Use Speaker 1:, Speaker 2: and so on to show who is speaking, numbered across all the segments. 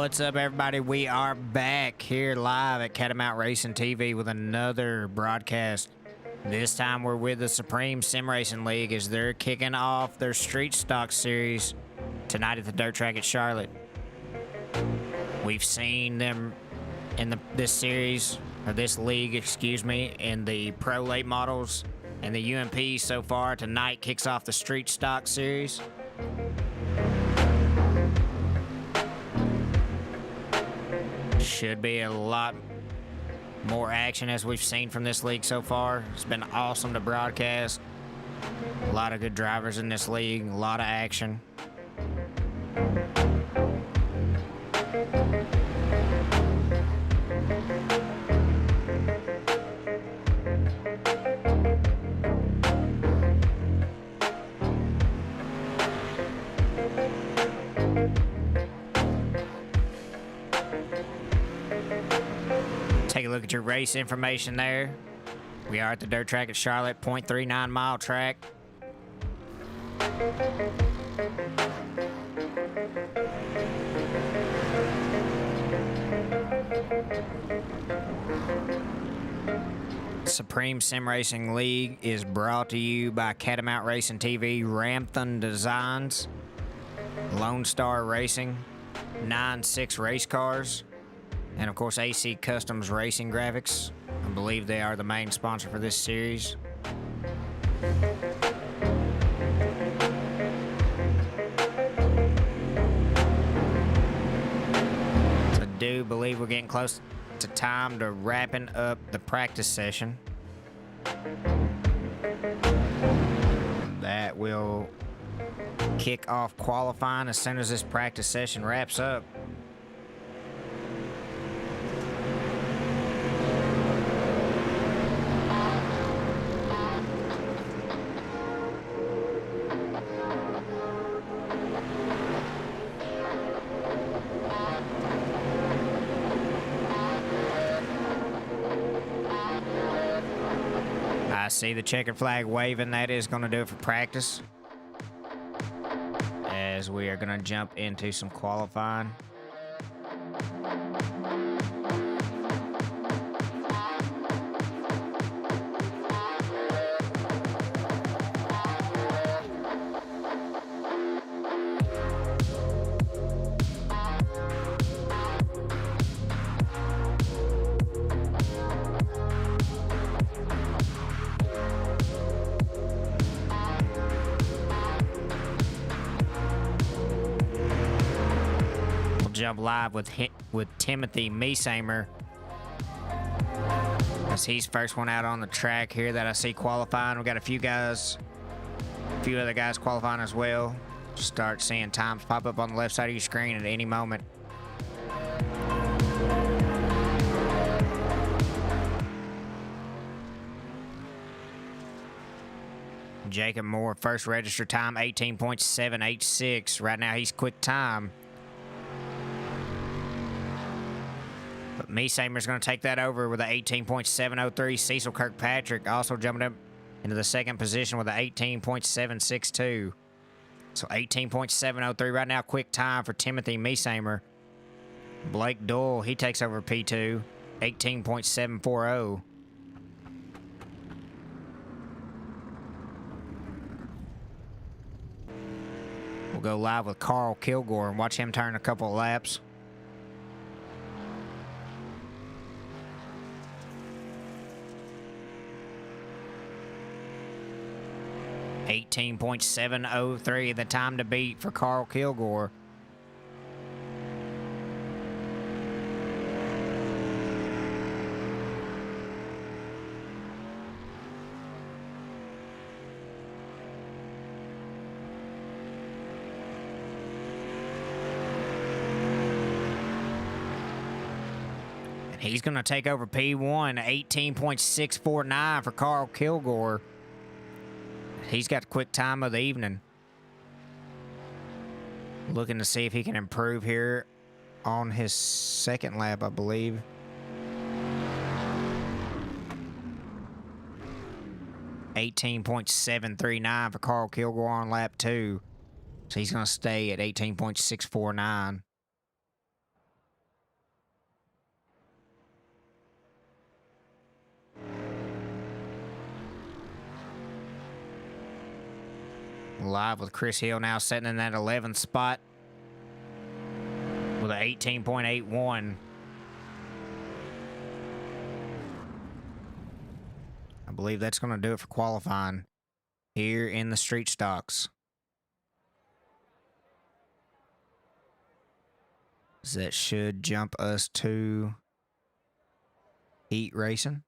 Speaker 1: What's up, everybody? We are back here live at Catamount Racing TV with another broadcast. This time we're with the Supreme Sim Racing League as they're kicking off their Street Stock Series tonight at the dirt track at Charlotte. We've seen them in this series, or this league, excuse me, in the Pro Late Models and the UMP so far. Tonight kicks off the Street Stock Series. Should be a lot more action as we've seen from this league so far. It's been awesome to broadcast. A lot of good drivers in this league, a lot of action. Take a look at your race information there. We are at the dirt track at Charlotte, 0.39 mile track. Supreme Sim Racing League is brought to you by Catamount Racing TV, Ramthun Designs, Lone Star Racing, 9-6 Race Cars, and of course AC Customs Racing Graphics. I believe they are the main sponsor for this series. I do believe we're getting close to time to wrapping up the practice session. That will kick off qualifying as soon as this practice session wraps up. I see the checkered flag waving. That is going to do it for practice, as we are going to jump into some qualifying. Jump live with Timothy Meesamer, as he's first one out on the track here that I see qualifying. We got a few other guys qualifying as well. Start seeing times pop up on the left side of your screen at any moment. Jacob Moore, first registered time 18.786. Right now he's quick time. But Meesamer's going to take that over with an 18.703. Cecil Kirkpatrick also jumping up into the second position with an 18.762. So 18.703 right now, quick time for Timothy Meesamer. Blake Doyle, he takes over P2, 18.740. We'll go live with Carl Kilgore and watch him turn a couple of laps. 18.703, the time to beat for Carl Kilgore. And he's going to take over P1, 18.649 for Carl Kilgore. He's got the quick time of the evening. Looking to see if he can improve here on his second lap, I believe. $18.739 for Carl Kilgore on lap 2. So he's going to stay at 18.649. Live with Chris Hill now sitting in that 11th spot with an 18.81. I believe that's going to do it for qualifying here in the street stocks. That should jump us to heat racing.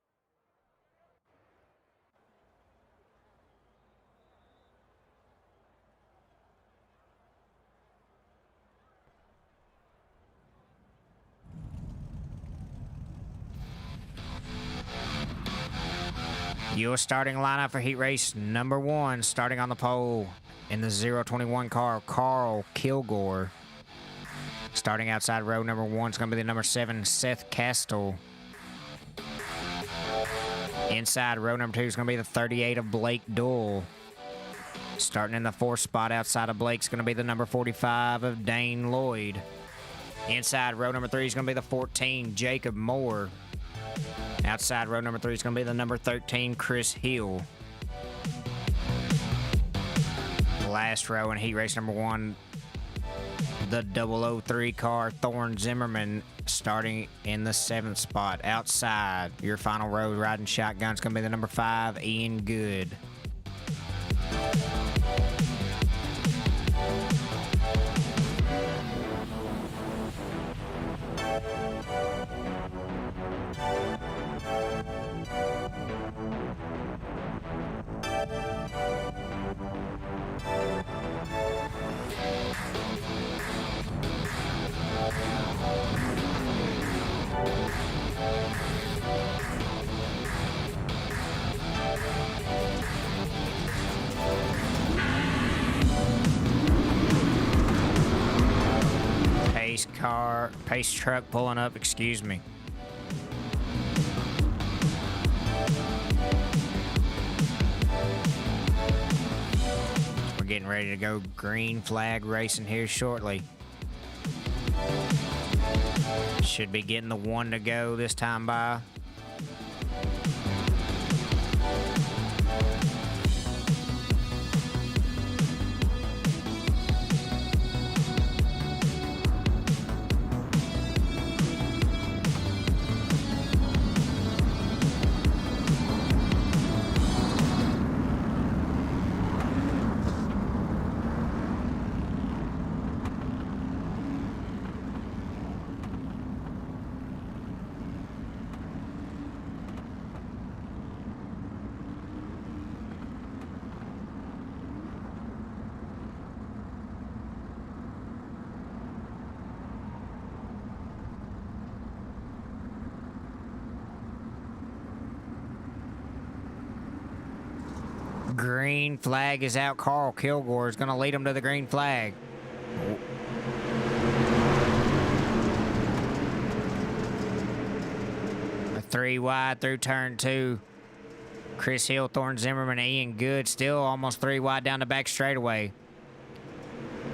Speaker 1: Your starting lineup for heat race number 1, starting on the pole in the 021 car, Carl Kilgore. Starting outside row number 1 is going to be the number 7, Seth Castile. Inside row number 2 is going to be the 38 of Blake Dull. Starting in the 4th spot outside of Blake is going to be the number 45 of Dane Lloyd. Inside row number 3 is going to be the 14, Jacob Moore. Outside row number 3 is going to be the number 13, Chris Hill. Last row in heat race number 1, the 003 car, Thorne Zimmerman, starting in the 7th spot. Outside, your final row riding shotgun is going to be the number 5, Ian Good. Pace truck pulling up, excuse me. We're getting ready to go green flag racing here shortly. Should be getting the 1 to go this time by. Green flag is out. Carl Kilgore is going to lead him to the green flag. A 3 wide through turn 2. Chris Hill, Thorne Zimmerman, Ian Good still almost 3 wide down the back straightaway.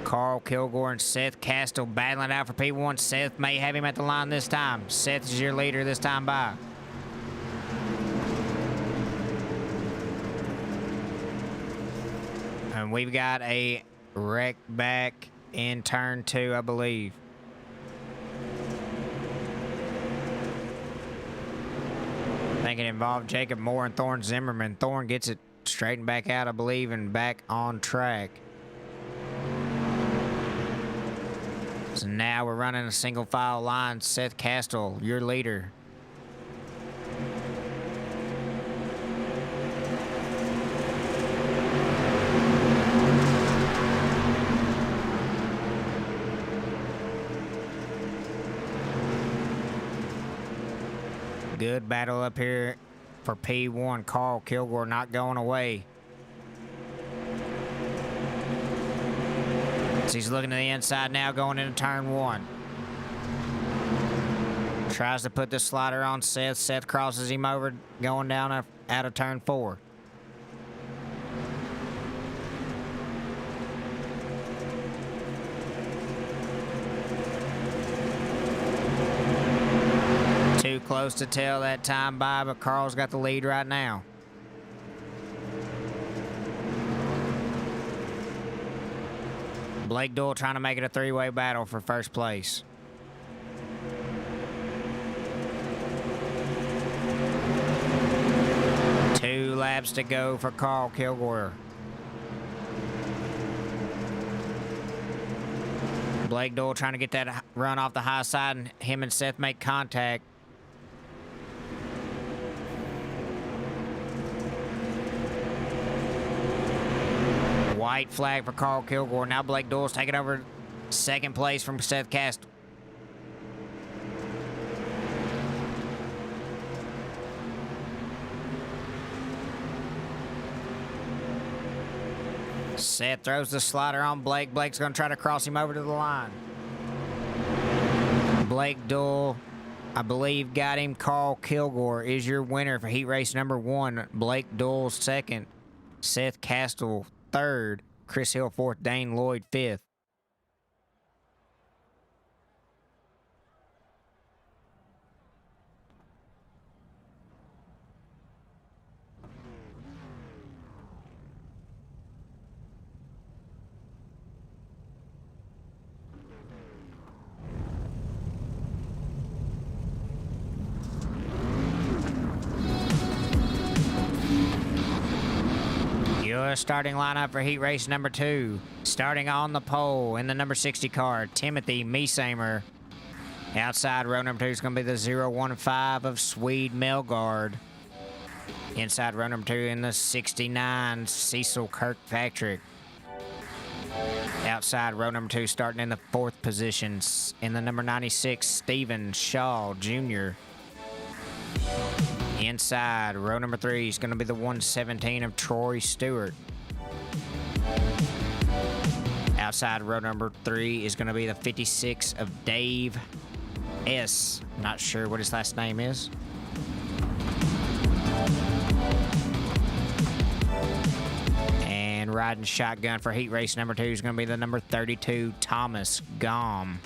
Speaker 1: Carl Kilgore and Seth Castile battling out for P1. Seth may have him at the line this time. Seth is your leader this time by. And we've got a wreck back in turn 2, I believe. I think it involved Jacob Moore and Thorne Zimmerman. Thorne gets it straightened back out, I believe, and back on track. So now we're running a single file line. Seth Castile, your leader. Good battle up here for P1. Carl Kilgore not going away. So he's looking to the inside now, going into turn 1. Tries to put the slider on Seth. Seth crosses him over, going down out of turn 4. Too close to tell that time by, but Carl's got the lead right now. Blake Doyle trying to make it a three-way battle for first place. Two laps to go for Carl Kilgore. Blake Doyle trying to get that run off the high side, and him and Seth make contact. White flag for Carl Kilgore. Now Blake Doyle's taking over second place from Seth Castle. Seth throws the slider on Blake. Blake's going to try to cross him over to the line. Blake Doyle, I believe, got him. Carl Kilgore is your winner for heat race number 1. Blake Doyle second. Seth Castle third. Chris Hill fourth. Dane Lloyd fifth. Your starting lineup for heat race number 2. Starting on the pole in the number 60 car, Timothy Meesamer. Outside row number 2 is going to be the 015 of Swede Melgard. Inside row number 2 in the 69, Cecil Kirkpatrick. Outside row number 2 starting in the 4th position in the number 96, Stephen Shaw Jr. Inside row number 3 is going to be the 117 of Troy Stewart. Outside row number 3 is going to be the 56 of Dave S. Not sure what his last name is. And riding shotgun for heat race number 2 is going to be the number 32 Thomas Gom.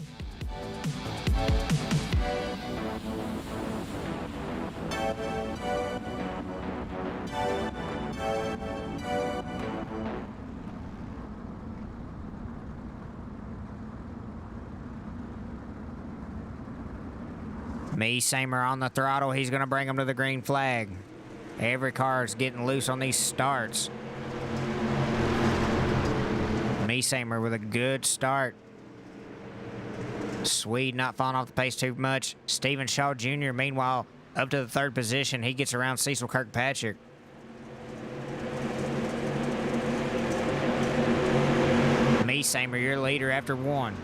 Speaker 1: Meesamer on the throttle. He's going to bring him to the green flag. Every car is getting loose on these starts. Meesamer with a good start. Swede not falling off the pace too much. Stephen Shaw Jr., meanwhile, up to the 3rd position. He gets around Cecil Kirkpatrick. Meesamer, your leader after 1.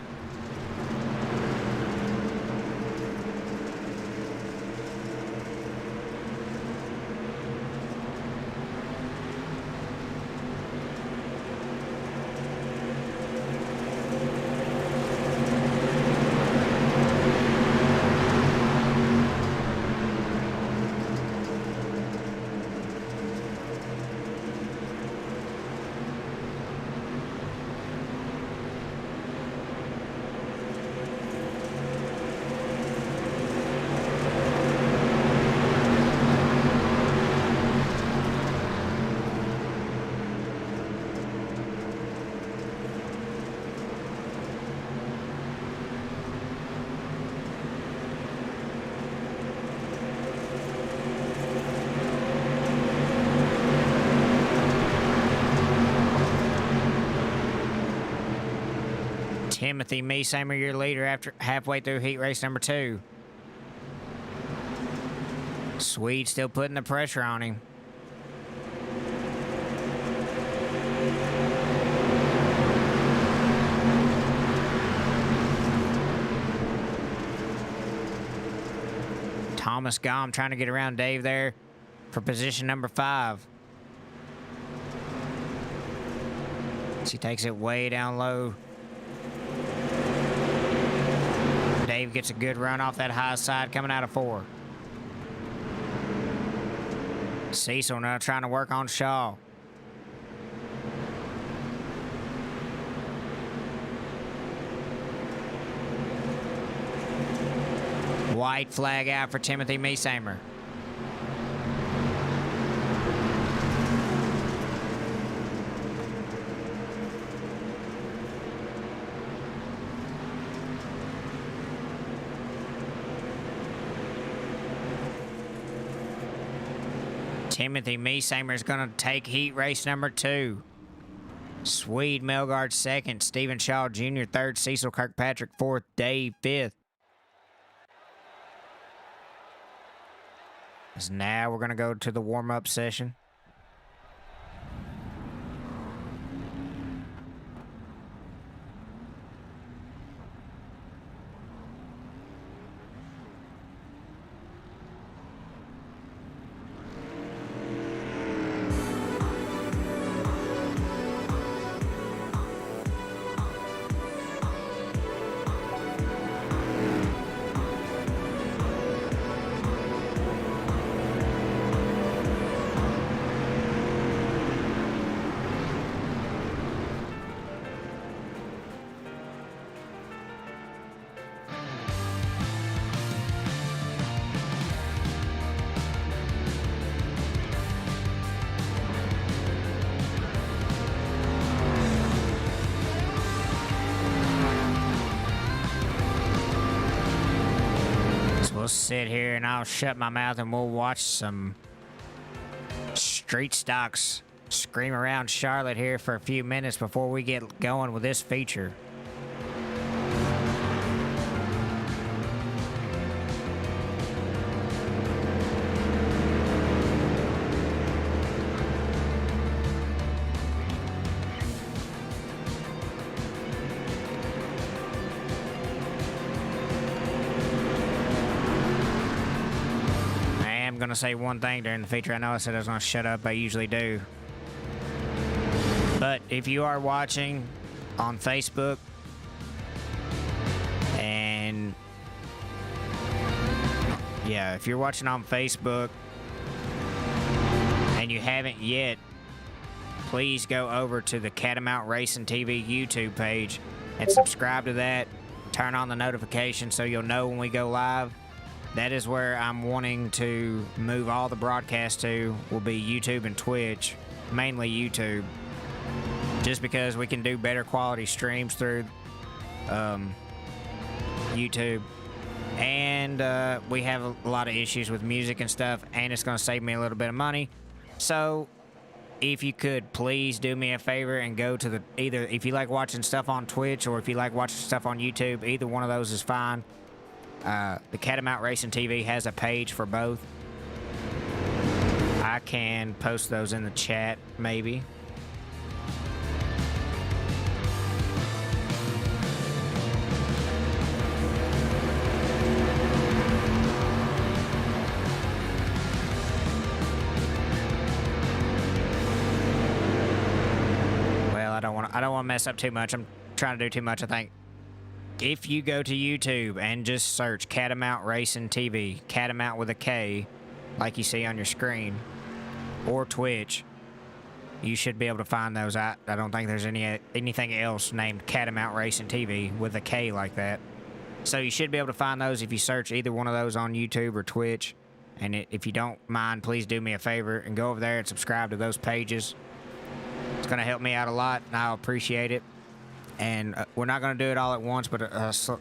Speaker 1: Timothy Meesamer, your leader after halfway through heat race number 2. Swede still putting the pressure on him. Thomas Gom trying to get around Dave there for position number 5. He takes it way down low. Dave gets a good run off that high side coming out of 4. Cecil now trying to work on Shaw. White flag out for Timothy Meesamer. Timothy Meesamer is going to take heat race number 2. Swede Melgard 2nd, Stephen Shaw Jr. 3rd, Cecil Kirkpatrick 4th, Dave 5th. So now we're going to go to the warm-up session. We'll sit here and I'll shut my mouth and we'll watch some street stocks scream around Charlotte here for a few minutes before we get going with this feature. Gonna say one thing during the feature. I know I said I was gonna shut up. I usually do. But if you are watching on Facebook and yeah, if you're watching on Facebook and you haven't yet, please go over to the Catamount Racing TV YouTube page and subscribe to that. Turn on the notification so you'll know when we go live. That is where I'm wanting to move all the broadcasts to, will be YouTube and Twitch, mainly YouTube, just because we can do better quality streams through YouTube. And we have a lot of issues with music and stuff, and it's going to save me a little bit of money. So if you could please do me a favor and go to the, either if you like watching stuff on Twitch or if you like watching stuff on YouTube, either one of those is fine. The Catamount Racing TV has a page for both. I can post those in the chat, maybe. Well, I don't want to mess up too much. I'm trying to do too much, I think. If you go to YouTube and just search Catamount Racing TV, Catamount with a K, like you see on your screen, or Twitch, you should be able to find those. I don't think there's anything else named Catamount Racing TV with a K like that. So you should be able to find those if you search either one of those on YouTube or Twitch. And if you don't mind, please do me a favor and go over there and subscribe to those pages. It's going to help me out a lot, and I'll appreciate it. And we're not going to do it all at once, but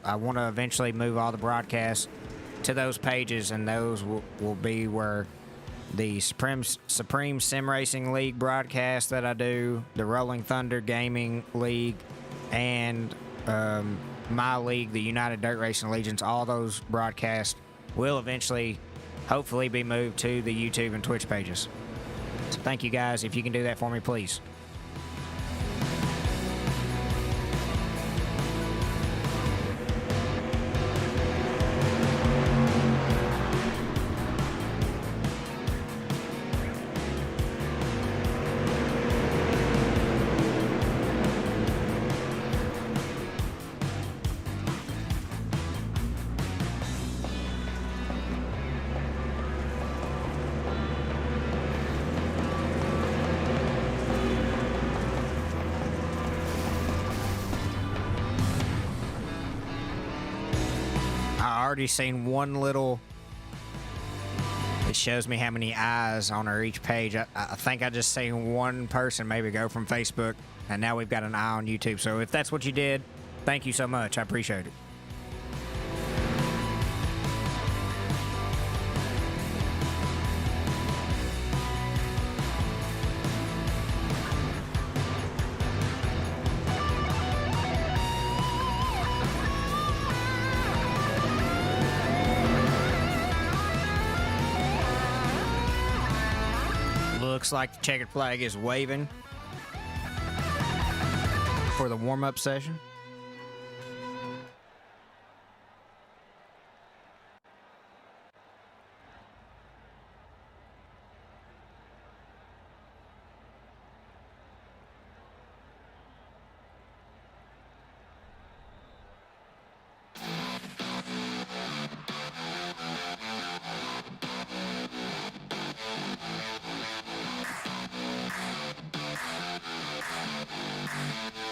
Speaker 1: I want to eventually move all the broadcasts to those pages, and those will be where the Supreme Sim Racing League broadcast that I do, the Rolling Thunder Gaming League, and my league, the United Dirt Racing Allegiance, all those broadcasts will eventually, hopefully, be moved to the YouTube and Twitch pages. So thank you guys. If you can do that for me, please. Already seen one little, it shows me how many eyes on each page. I think I just seen one person maybe go from Facebook, and now we've got an eye on YouTube. So if that's what you did, thank you so much. I appreciate it. Looks like the checkered flag is waving for the warm-up session.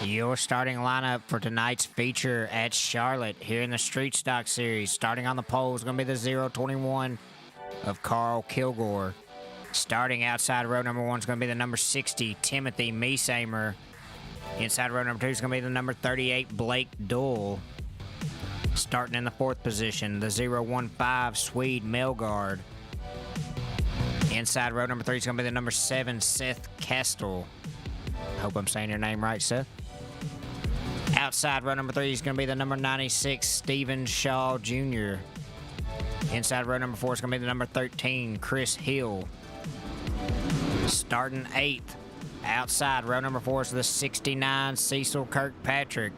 Speaker 1: Your starting lineup for tonight's feature at Charlotte here in the Street Stock Series. Starting on the pole is going to be the 021 of Carl Kilgore. Starting outside row number 1 is going to be the number 60, Timothy Meesamer. Inside row number 2 is going to be the number 38, Blake Dull. Starting in the 4th position, the 015, Swede Melgard. Inside row number 3 is going to be the number 7, Seth Kastel. I hope I'm saying your name right, Seth. Outside row number 3 is going to be the number 96, Stephen Shaw Jr. Inside row number 4 is going to be the number 13, Chris Hill. Starting 8th, outside row number 4 is the 69, Cecil Kirkpatrick.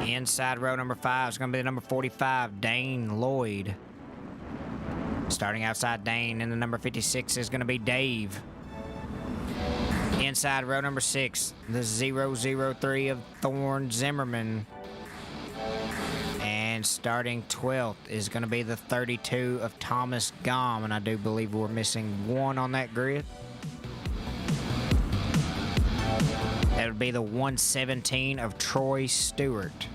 Speaker 1: Inside row number 5 is going to be the number 45, Dane Lloyd. Starting outside Dane in the number 56 is going to be Dave. Inside row number 6, the 003 of Thorne Zimmerman. And starting 12th is going to be the 32 of Thomas Gom. And I do believe we're missing 1 on that grid. That would be the 117 of Troy Stewart.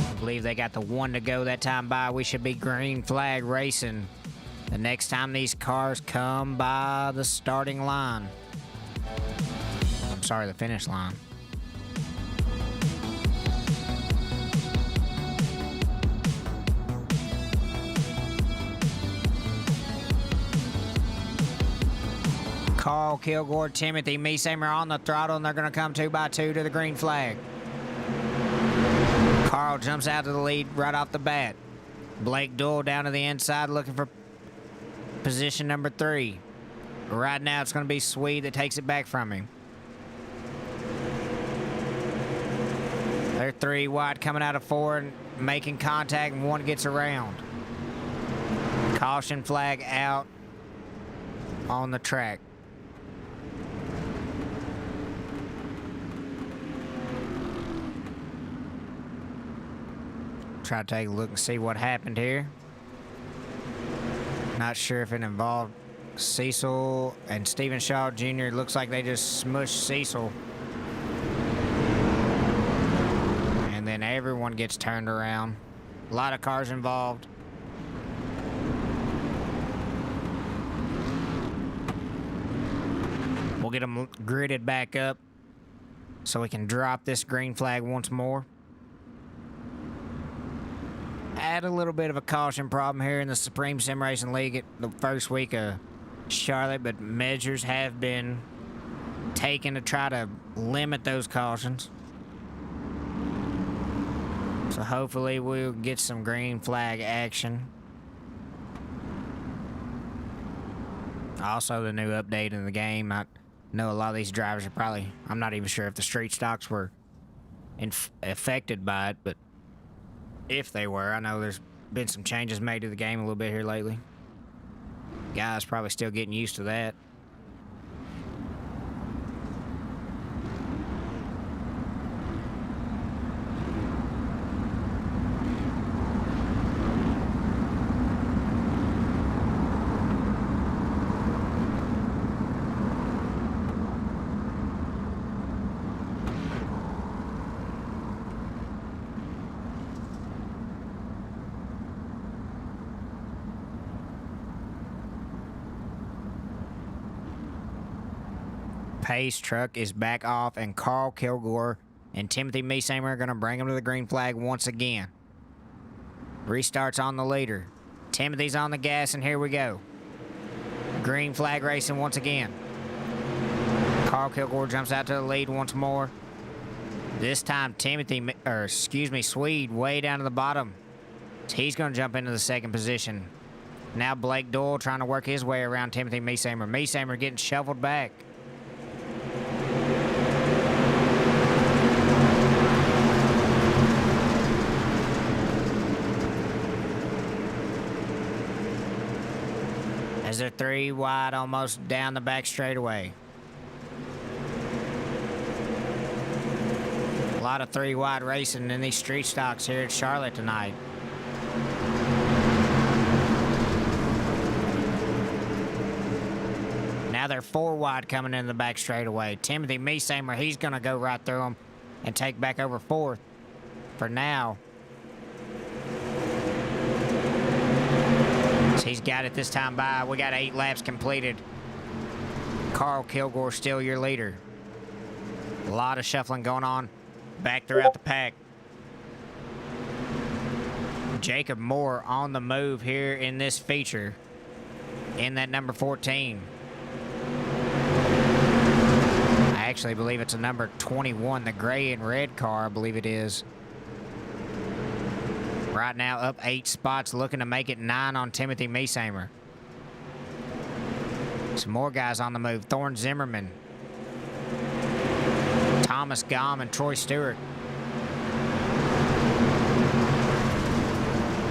Speaker 1: I believe they got the 1 to go that time by. We should be green flag racing the next time these cars come by the starting line. I'm sorry, the finish line. Carl Kilgore, Timothy Meesamer on the throttle, and they're going to come 2 by 2 to the green flag. Carl jumps out to the lead right off the bat. Blake Dull down to the inside looking for position number 3. Right now it's going to be Swede that takes it back from him. They're 3 wide coming out of 4 and making contact, and 1 gets around. Caution flag out on the track. Try to take a look and see what happened here. Not sure if it involved Cecil and Stephen Shaw Jr. It looks like they just smushed Cecil. And then everyone gets turned around. A lot of cars involved. We'll get them gridded back up so we can drop this green flag once more. Had a little bit of a caution problem here in the Supreme Sim Racing League at the first week of Charlotte, but measures have been taken to try to limit those cautions. So hopefully we'll get some green flag action. Also, the new update in the game, I know a lot of these drivers are probably, I'm not even sure if the street stocks were affected by it, but if they were, I know there's been some changes made to the game a little bit here lately. Guys probably still getting used to that. Pace truck is back off, and Carl Kilgore and Timothy Meesamer are going to bring him to the green flag once again. Restarts on the leader. Timothy's on the gas, and here we go. Green flag racing once again. Carl Kilgore jumps out to the lead once more. This time, Swede, way down to the bottom. He's going to jump into the second position. Now Blake Doyle trying to work his way around Timothy Meesamer. Meesamer getting shuffled back. As they're 3 wide, almost down the back straightaway. A lot of 3 wide racing in these street stocks here at Charlotte tonight. Now they're 4 wide coming in the back straightaway. Timothy Meesamer, he's going to go right through them and take back over 4th for now. He's got it this time by. We got 8 laps completed. Carl Kilgore still your leader. A lot of shuffling going on back throughout the pack. Jacob Moore on the move here in this feature in that number 14. I actually believe it's a number 21, the gray and red car, I believe it is. Right now up 8 spots, looking to make it 9 on Timothy Meesamer. Some more guys on the move. Thorne Zimmerman, Thomas Gomm, and Troy Stewart.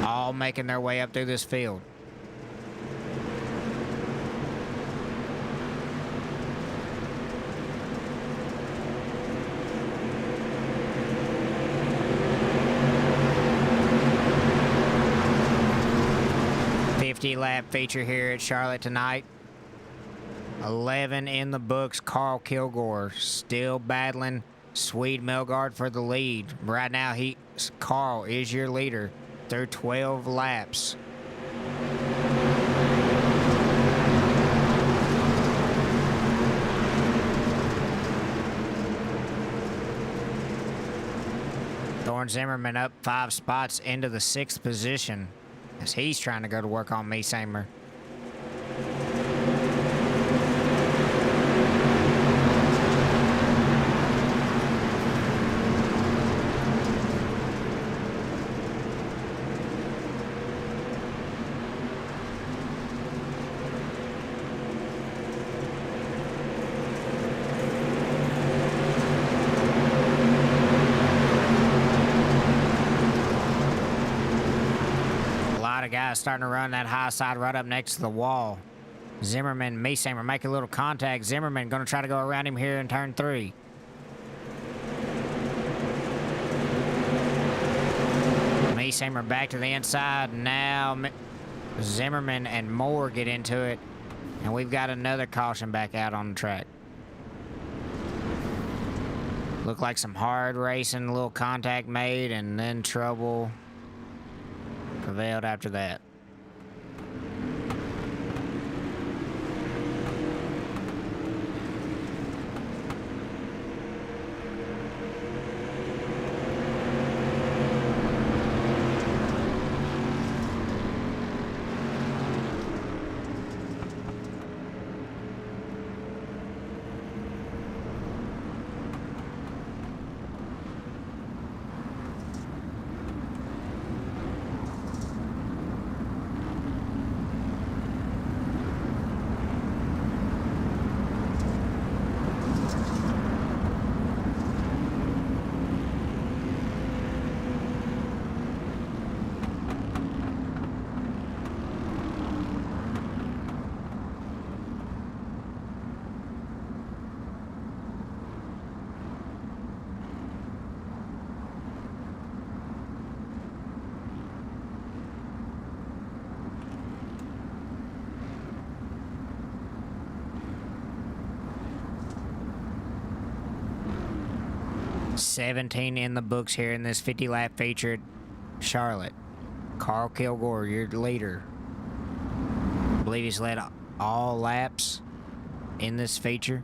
Speaker 1: All making their way up through this field. Lap feature here at Charlotte tonight. 11 in the books. Carl Kilgore still battling Swede Melgard for the lead. Right now, Carl is your leader through 12 laps. Thorne Zimmerman up 5 spots into the 6th position, as he's trying to go to work on Meesamer. Guys starting to run that high side right up next to the wall. Zimmerman, Meesamer make a little contact. Zimmerman going to try to go around him here in turn 3. Meesamer back to the inside. Now Zimmerman and Moore get into it, and we've got another caution back out on the track. Looked like some hard racing, a little contact made, and then trouble prevailed after that. $17 in the books here in this 50-lap feature at Charlotte. Carl Kilgore, your leader. I believe he's led all laps in this feature.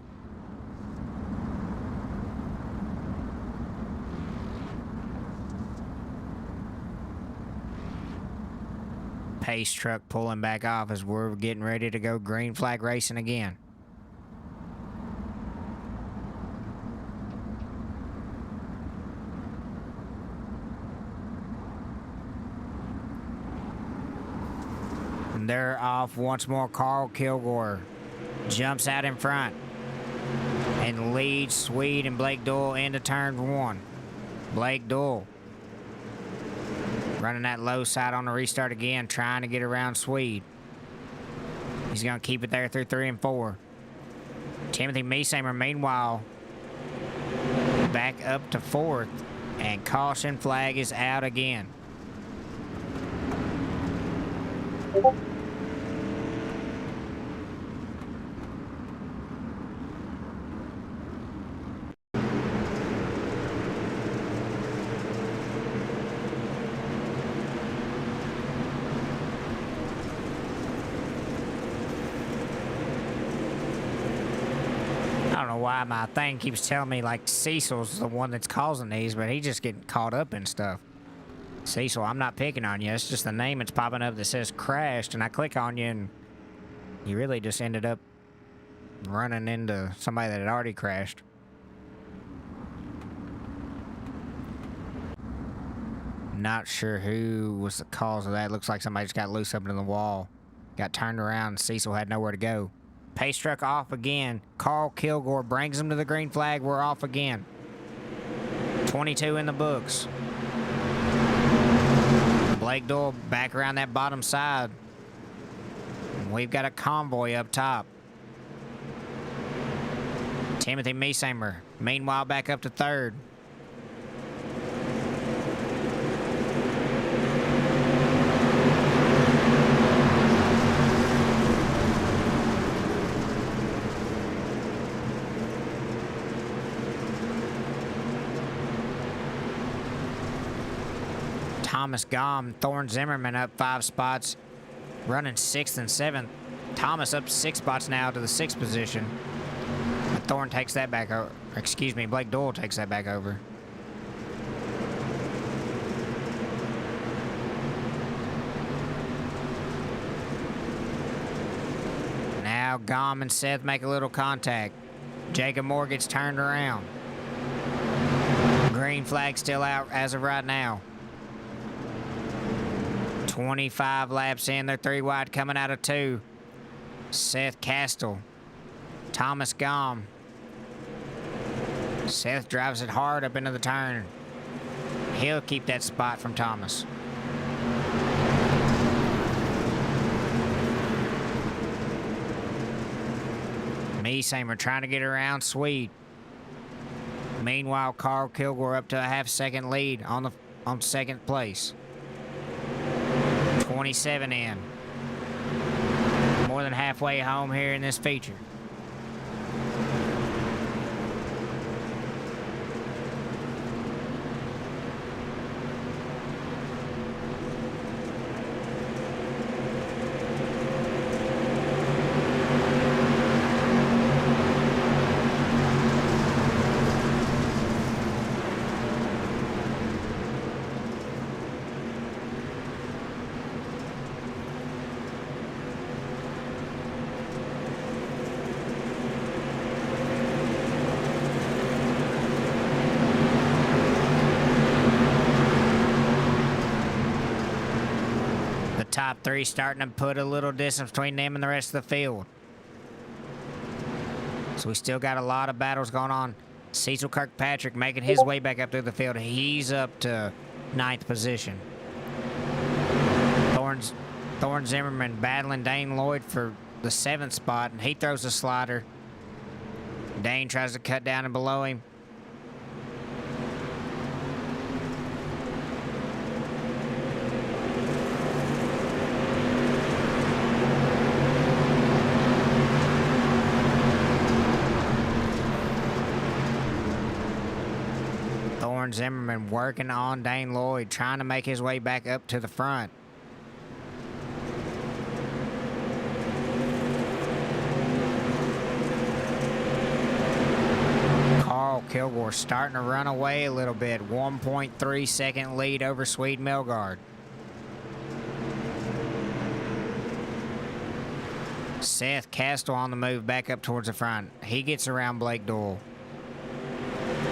Speaker 1: Pace truck pulling back off as we're getting ready to go green flag racing again. They're off once more. Carl Kilgore jumps out in front and leads Swede and Blake Doyle into turn one. Blake Doyle running that low side on the restart again, trying to get around Swede. He's going to keep it there through 3 and 4. Timothy Meesamer, meanwhile, back up to 4th, and caution flag is out again. I don't know why my thing keeps telling me like Cecil's the one that's causing these, but he's just getting caught up in stuff. Cecil, I'm not picking on you. It's just the name that's popping up that says crashed, and I click on you, and you really just ended up running into somebody that had already crashed. Not sure who was the cause of that. Looks like somebody just got loose up in the wall. Got turned around, and Cecil had nowhere to go. Pace truck off again. Carl Kilgore brings him to the green flag. We're off again. 22 in the books. Blake Doyle back around that bottom side. We've got a convoy up top. Timothy Meesamer, meanwhile, back up to 3rd. Thomas Gom, Thorne Zimmerman up 5 spots, running 6th and 7th. Thomas up 6 spots now to the 6th position. But Thorne takes that back over. Excuse me, Blake Doyle takes that back over. Now Gom and Seth make a little contact. Jacob Moore gets turned around. Green flag still out as of right now. 25 laps in, they're 3 wide coming out of 2. Seth Castle, Thomas Gom. Seth drives it hard up into the turn. He'll keep that spot from Thomas. Meesamer trying to get around Swede. Meanwhile, Carl Kilgore up to a half-second lead on 2nd place. 27 in. More than halfway home here in this feature. Top 3 starting to put a little distance between them and the rest of the field. So we still got a lot of battles going on. Cecil Kirkpatrick making his way back up through the field. He's up to 9th position. Thorne Zimmerman battling Dane Lloyd for the 7th spot, and he throws a slider. Dane tries to cut down and below him. Thorne Zimmerman working on Dane Lloyd, trying to make his way back up to the front. Carl Kilgore starting to run away a little bit. 1.3 second lead over Swede Melgard. Seth Castle on the move back up towards the front. He gets around Blake Doyle.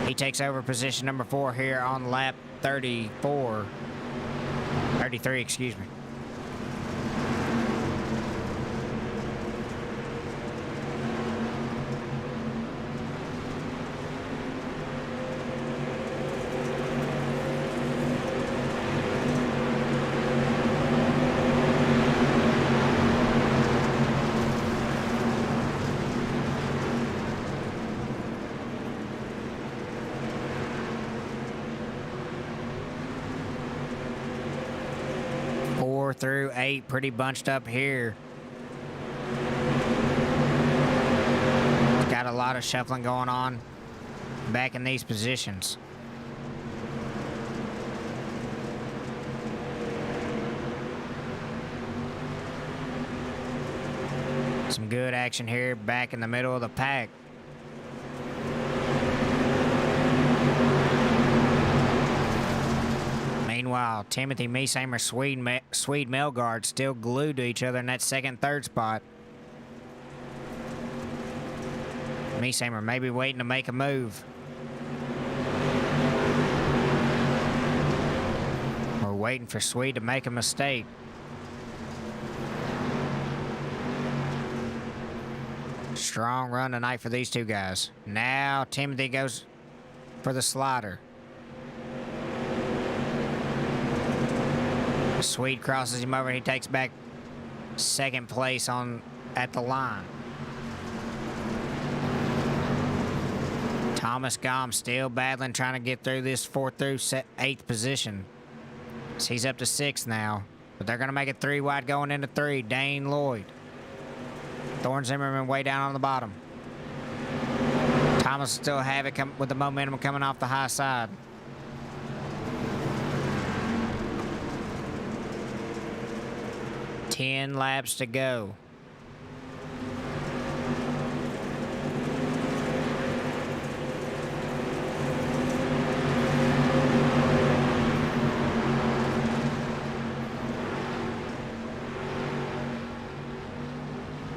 Speaker 1: He takes over position number 4 here on lap 33, excuse me. through 8, pretty bunched up here. Got a lot of shuffling going on back in these positions. Some good action here back in the middle of the pack. Meanwhile, Timothy Meesheimer, Swede Melgard still glued to each other in that second, third spot. Meesheimer maybe waiting to make a move. Or waiting for Swede to make a mistake. Strong run tonight for these two guys. Now Timothy goes for the slider. Swede crosses him over and he takes back second place at the line. Thomas Gom still battling, trying to get through this 4th through 8th position. So he's up to 6th now, but they're going to make it 3 wide going into 3. Dane Lloyd. Thorne Zimmerman way down on the bottom. Thomas still have it with the momentum coming off the high side. Ten laps to go.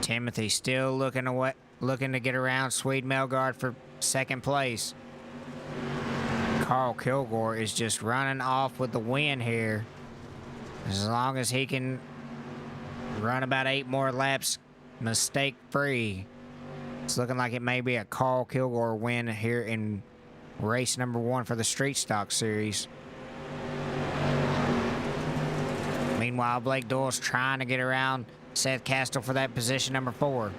Speaker 1: Timothy still looking to get around Swede Melgard for 2nd place. Carl Kilgore is just running off with the win here. As long as he can run about 8 more laps mistake-free, it's looking like it may be a Carl Kilgore win here in race number 1 for the Street Stock Series. Meanwhile, Blake Doyle's trying to get around Seth Castile for that position number 4.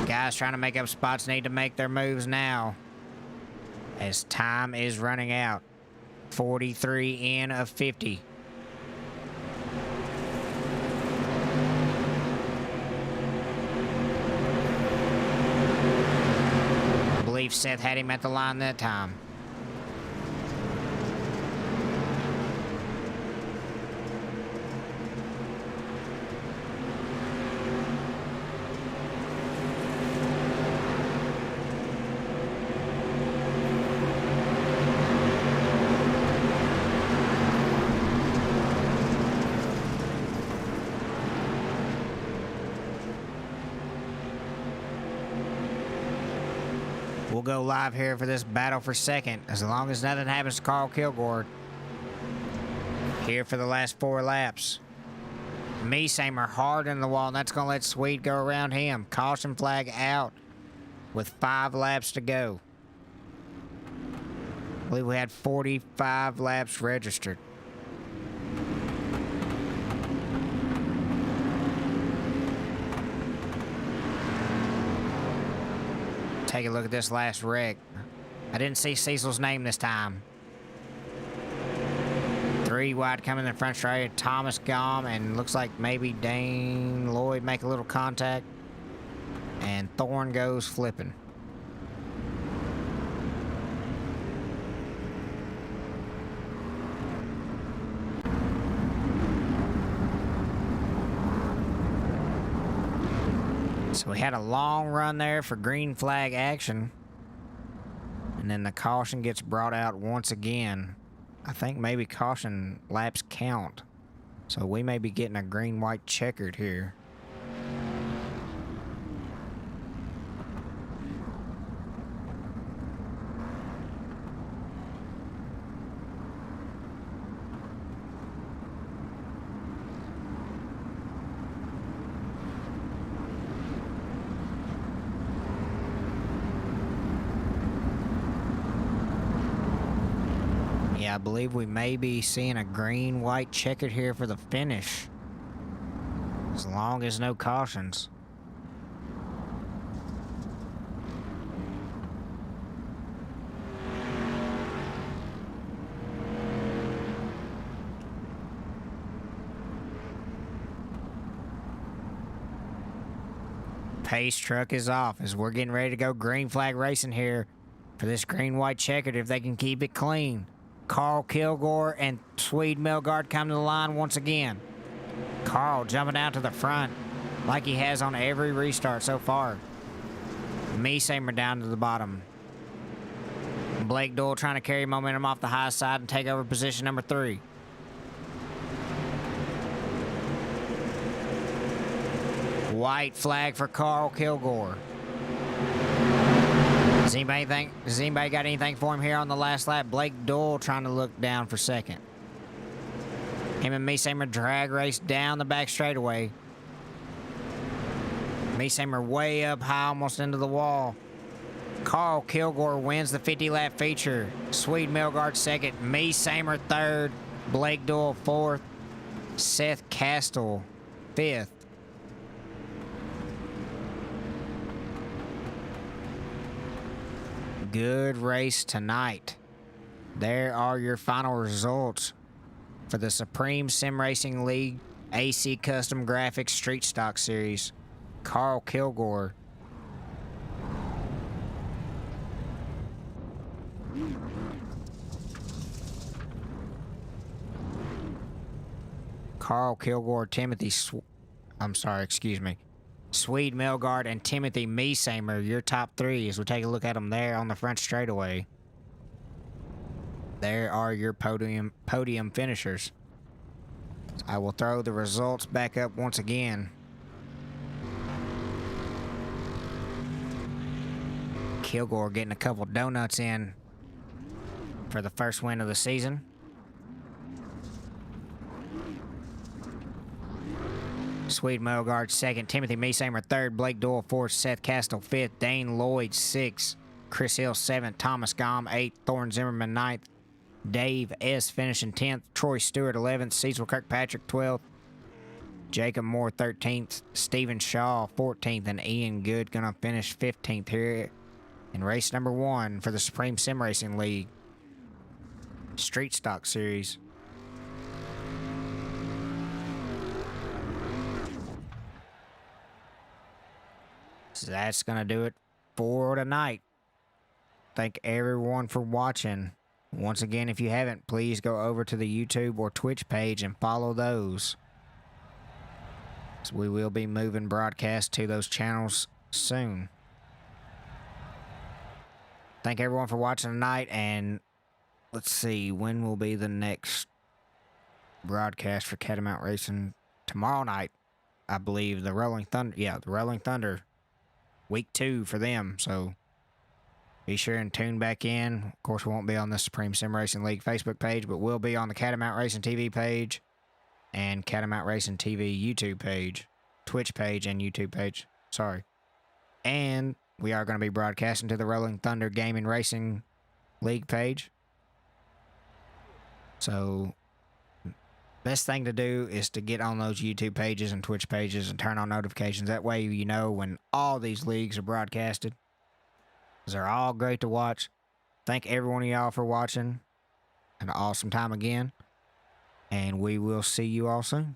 Speaker 1: Guys trying to make up spots need to make their moves now, as time is running out. 43 in of 50. I believe Seth had him at the line that time. We'll go live here for this battle for 2nd, as long as nothing happens to Carl Kilgore. Here for the last 4 laps. Meesheimer hard in the wall, and that's going to let Swede go around him. Caution flag out with 5 laps to go. I believe we had 45 laps registered. Take a look at this last wreck. I didn't see Cecil's name this time. 3 wide coming in the front straight. Thomas Gom, and looks like maybe Dane Lloyd make a little contact. And Thorne goes flipping. So we had a long run there for green flag action. And then the caution gets brought out once again. I think maybe caution laps count. So we may be getting a green-white checkered here. I believe we may be seeing a green-white checkered here for the finish, as long as no cautions. pace truck is off as we're getting ready to go green flag racing here for this green-white checkered if they can keep it clean. Carl Kilgore and Swede Melgard come to the line once again. Carl jumping out to the front like he has on every restart so far. Meesamer down to the bottom. Blake Doyle trying to carry momentum off the high side and take over position number 3. White flag for Carl Kilgore. Does anybody got anything for him here on the last lap? Blake Doyle trying to look down for second. Him and Meesamer drag race down the back straightaway. Meesamer way up high, almost into the wall. Carl Kilgore wins the 50-lap feature. Swede Melgard second. Meesamer third. Blake Doyle fourth. Seth Castell fifth. Good race tonight. There are your final results for the Supreme Sim Racing League AC Custom Graphics Street Stock Series. Carl Kilgore. Carl Kilgore, Swede Melgard and Timothy Meesamer, your top 3 as we take a look at them there on the front straightaway. There are your podium finishers. I will throw the results back up once again. Kilgore getting a couple donuts in for the first win of the season. Swede Melgard second, Timothy Meesamer third, Blake Doyle fourth, Seth Castell fifth, Dane Lloyd sixth, Chris Hill seventh, Thomas Gom eighth, Thorne Zimmerman ninth, Dave S. finishing 10th, Troy Stewart 11th, Cecil Kirkpatrick 12th, Jacob Moore 13th, Stephen Shaw 14th, and Ian Good gonna finish 15th here in race number 1 for the Supreme Sim Racing League Street Stock Series. So that's gonna do it for tonight. Thank everyone for watching. Once again, if you haven't, please go over to the YouTube or Twitch page and follow those. So we will be moving broadcasts to those channels soon. Thank everyone for watching tonight, and let's see, when will be the next broadcast for Catamount Racing? Tomorrow night, I believe, the Rolling Thunder. Yeah, the Rolling Thunder. Week 2 for them, so be sure and tune back in. Of course, we won't be on the Supreme Sim Racing League Facebook page, but we'll be on the Catamount Racing TV page and Catamount Racing TV YouTube page, Twitch page, and YouTube page. Sorry. And we are going to be broadcasting to the Rolling Thunder Gaming Racing League page. So, best thing to do is to get on those YouTube pages and Twitch pages and turn on notifications. That way you know when all these leagues are broadcasted. They're all great to watch. Thank every one of y'all for watching. An awesome time again. And we will see you all soon.